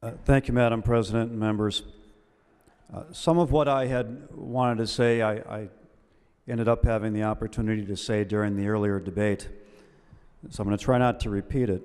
Thank you, Madam President and members. Some of what I had wanted to say, I ended up having the opportunity to say during the earlier debate, so I'm going to try not to repeat it.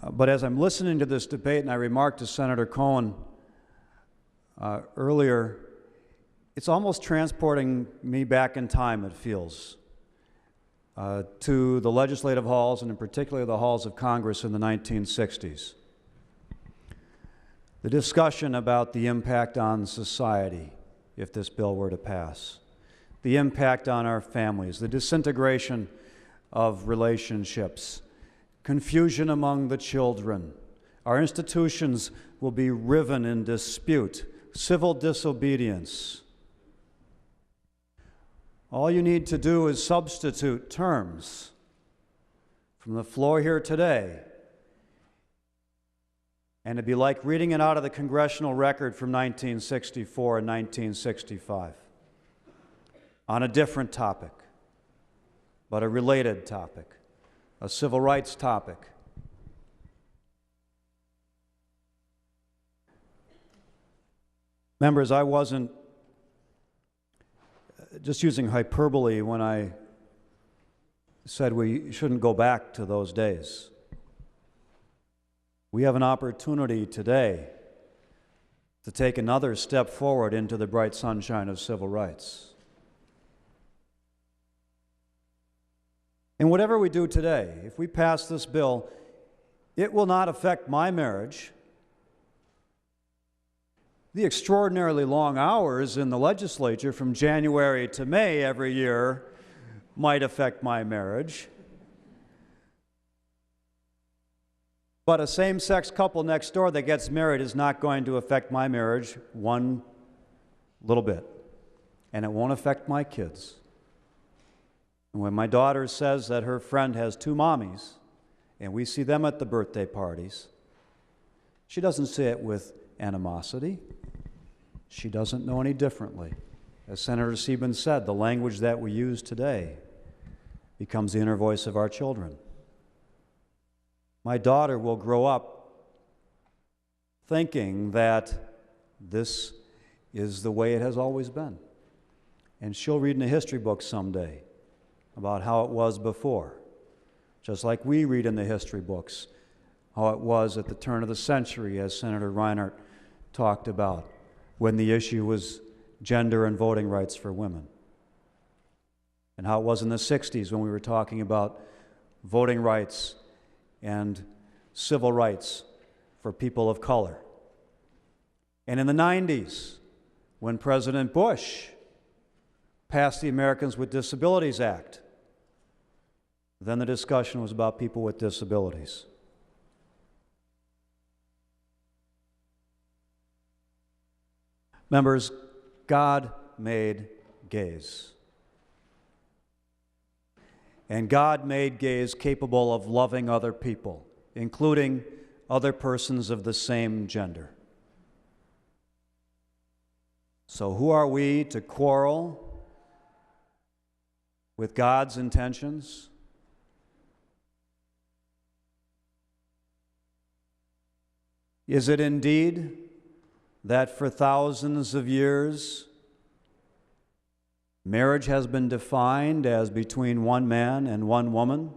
But as I'm listening to this debate, and I remarked to Senator Cohen earlier, it's almost transporting me back in time, it feels, to the legislative halls, and in particular the halls of Congress in the 1960s. The discussion about the impact on society if this bill were to pass, the impact on our families, the disintegration of relationships, confusion among the children. Our institutions will be riven in dispute, civil disobedience. All you need to do is substitute terms from the floor here today, and it'd be like reading it out of the congressional record from 1964 and 1965 on a different topic, but a related topic, a civil rights topic. Members, I wasn't just using hyperbole when I said we shouldn't go back to those days. We have an opportunity today to take another step forward into the bright sunshine of civil rights. And whatever we do today, if we pass this bill, it will not affect my marriage. The extraordinarily long hours in the legislature from January to May every year might affect my marriage. But a same-sex couple next door that gets married is not going to affect my marriage one little bit. And it won't affect my kids. And when my daughter says that her friend has two mommies, and we see them at the birthday parties, she doesn't say it with animosity. She doesn't know any differently. As Senator Sieben said, the language that we use today becomes the inner voice of our children. My daughter will grow up thinking that this is the way it has always been. And she'll read in a history book someday about how it was before, just like we read in the history books how it was at the turn of the century, as Senator Reinhardt talked about, when the issue was gender and voting rights for women, and how it was in the 60s when we were talking about voting rights and civil rights for people of color. And in the 90s, when President Bush passed the Americans with Disabilities Act, then the discussion was about people with disabilities. Members, God made gays. And God made gays capable of loving other people, including other persons of the same gender. So who are we to quarrel with God's intentions? Is it indeed that for thousands of years marriage has been defined as between one man and one woman?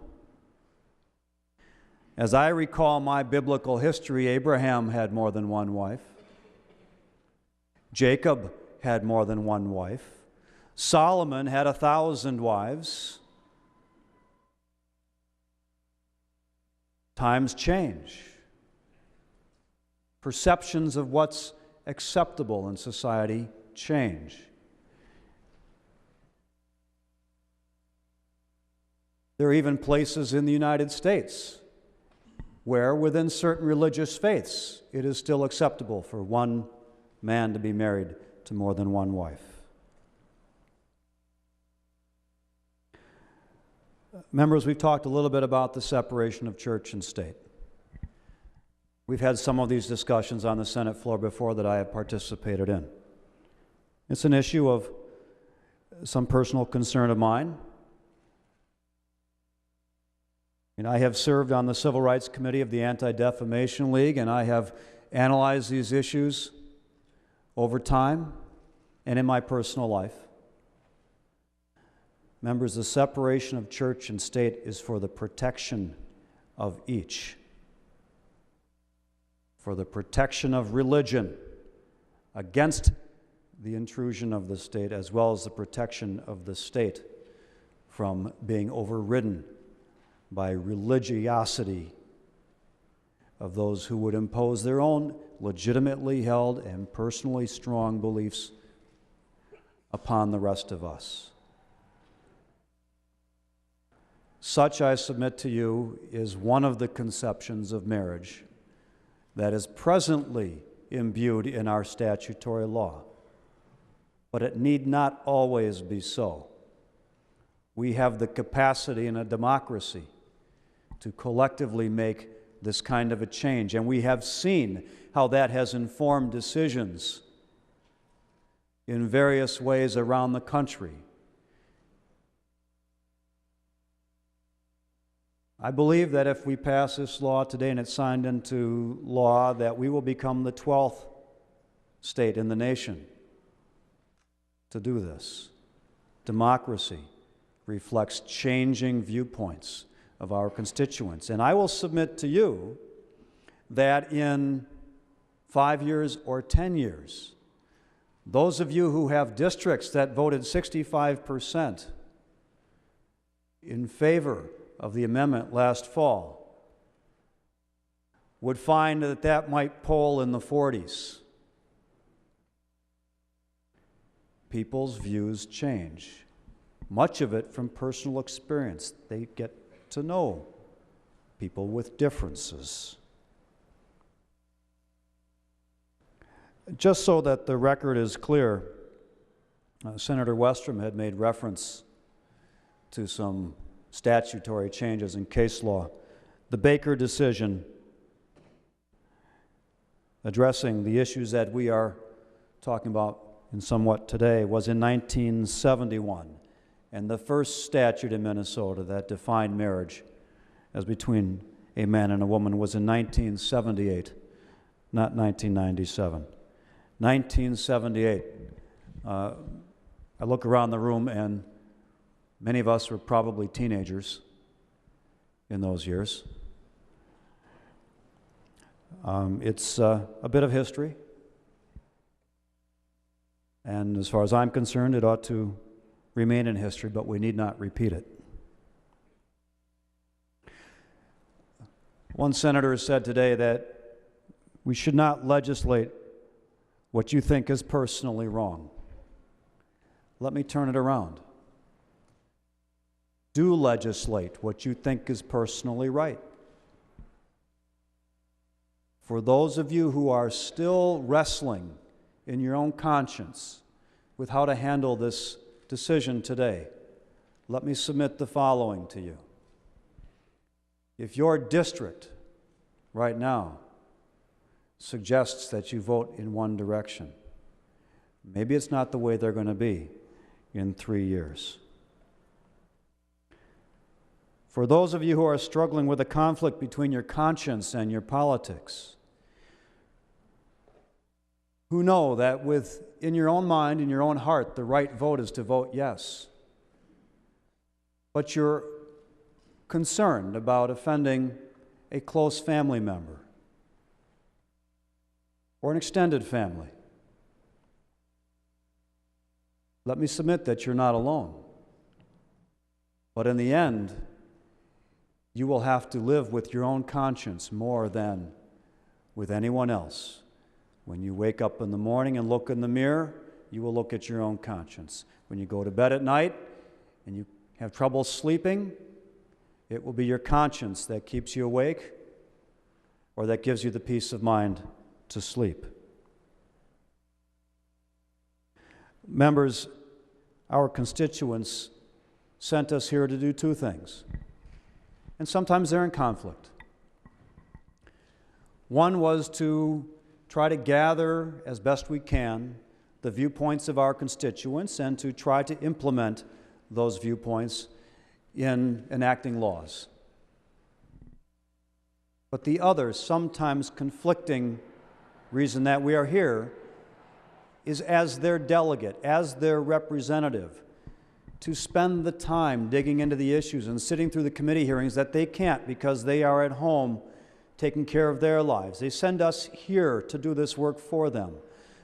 As I recall my biblical history, Abraham had more than one wife. Jacob had more than one wife. Solomon had 1,000 wives. Times change. Perceptions of what's acceptable in society change. There are even places in the United States where, within certain religious faiths, it is still acceptable for one man to be married to more than one wife. Members, we've talked a little bit about the separation of church and state. We've had some of these discussions on the Senate floor before that I have participated in. It's an issue of some personal concern of mine. And I have served on the Civil Rights Committee of the Anti-Defamation League, and I have analyzed these issues over time and in my personal life. Members, the separation of church and state is for the protection of each, for the protection of religion against the intrusion of the state, as well as the protection of the state from being overridden by religiosity of those who would impose their own legitimately held and personally strong beliefs upon the rest of us. Such, I submit to you, is one of the conceptions of marriage that is presently imbued in our statutory law. But it need not always be so. We have the capacity in a democracy to collectively make this kind of a change, and we have seen how that has informed decisions in various ways around the country. I believe that if we pass this law today and it's signed into law, that we will become the 12th state in the nation to do this. Democracy reflects changing viewpoints of our constituents. And I will submit to you that in 5 years or 10 years, those of you who have districts that voted 65% in favor of the amendment last fall would find that that might poll in the 40s. People's views change, much of it from personal experience. They get to know people with differences. Just so that the record is clear, Senator Westrom had made reference to some statutory changes in case law. The Baker decision addressing the issues that we are talking about in somewhat today was in 1971, and the first statute in Minnesota that defined marriage as between a man and a woman was in 1978, not 1997. 1978. I look around the room, and many of us were probably teenagers in those years. It's a bit of history, and as far as I'm concerned, it ought to remain in history, but we need not repeat it. One senator said today that we should not legislate what you think is personally wrong. Let me turn it around. Do legislate what you think is personally right. For those of you who are still wrestling in your own conscience with how to handle this decision today, let me submit the following to you. If your district right now suggests that you vote in one direction, maybe it's not the way they're going to be in 3 years. For those of you who are struggling with a conflict between your conscience and your politics, who know that in your own mind, in your own heart, the right vote is to vote yes, but you're concerned about offending a close family member or an extended family, let me submit that you're not alone. But in the end, you will have to live with your own conscience more than with anyone else. When you wake up in the morning and look in the mirror, you will look at your own conscience. When you go to bed at night and you have trouble sleeping, it will be your conscience that keeps you awake or that gives you the peace of mind to sleep. Members, our constituents sent us here to do two things, and sometimes they're in conflict. One was to try to gather as best we can the viewpoints of our constituents and to try to implement those viewpoints in enacting laws. But the other, sometimes conflicting reason that we are here is as their delegate, as their representative, to spend the time digging into the issues and sitting through the committee hearings that they can't because they are at home taking care of their lives. They send us here to do this work for them,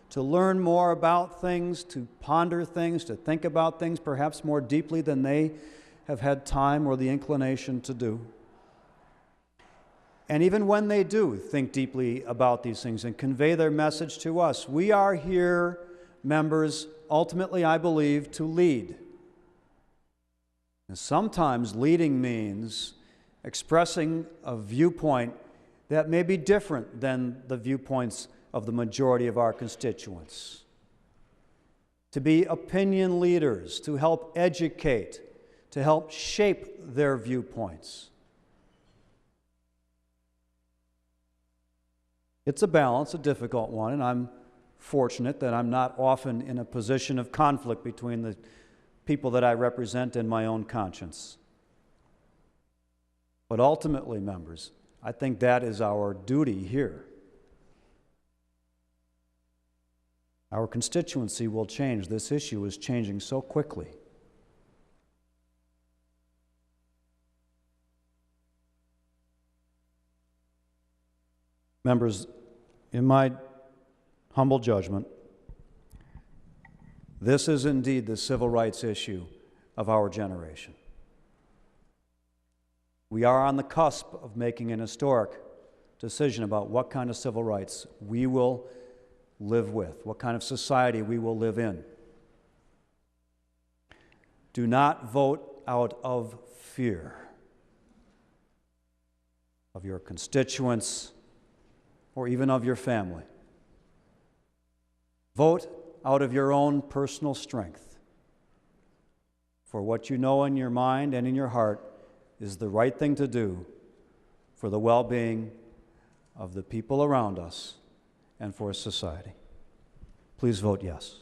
to learn more about things, to ponder things, to think about things perhaps more deeply than they have had time or the inclination to do. And even when they do think deeply about these things and convey their message to us, we are here, members, ultimately, I believe, to lead. And sometimes leading means expressing a viewpoint that may be different than the viewpoints of the majority of our constituents. To be opinion leaders, to help educate, to help shape their viewpoints. It's a balance, a difficult one, and I'm fortunate that I'm not often in a position of conflict between the people that I represent and my own conscience. But ultimately, members, I think that is our duty here. Our constituency will change. This issue is changing so quickly. Members, in my humble judgment, this is indeed the civil rights issue of our generation. We are on the cusp of making an historic decision about what kind of civil rights we will live with, what kind of society we will live in. Do not vote out of fear of your constituents or even of your family. Vote out of your own personal strength, for what you know in your mind and in your heart is the right thing to do for the well-being of the people around us and for society. Please vote yes.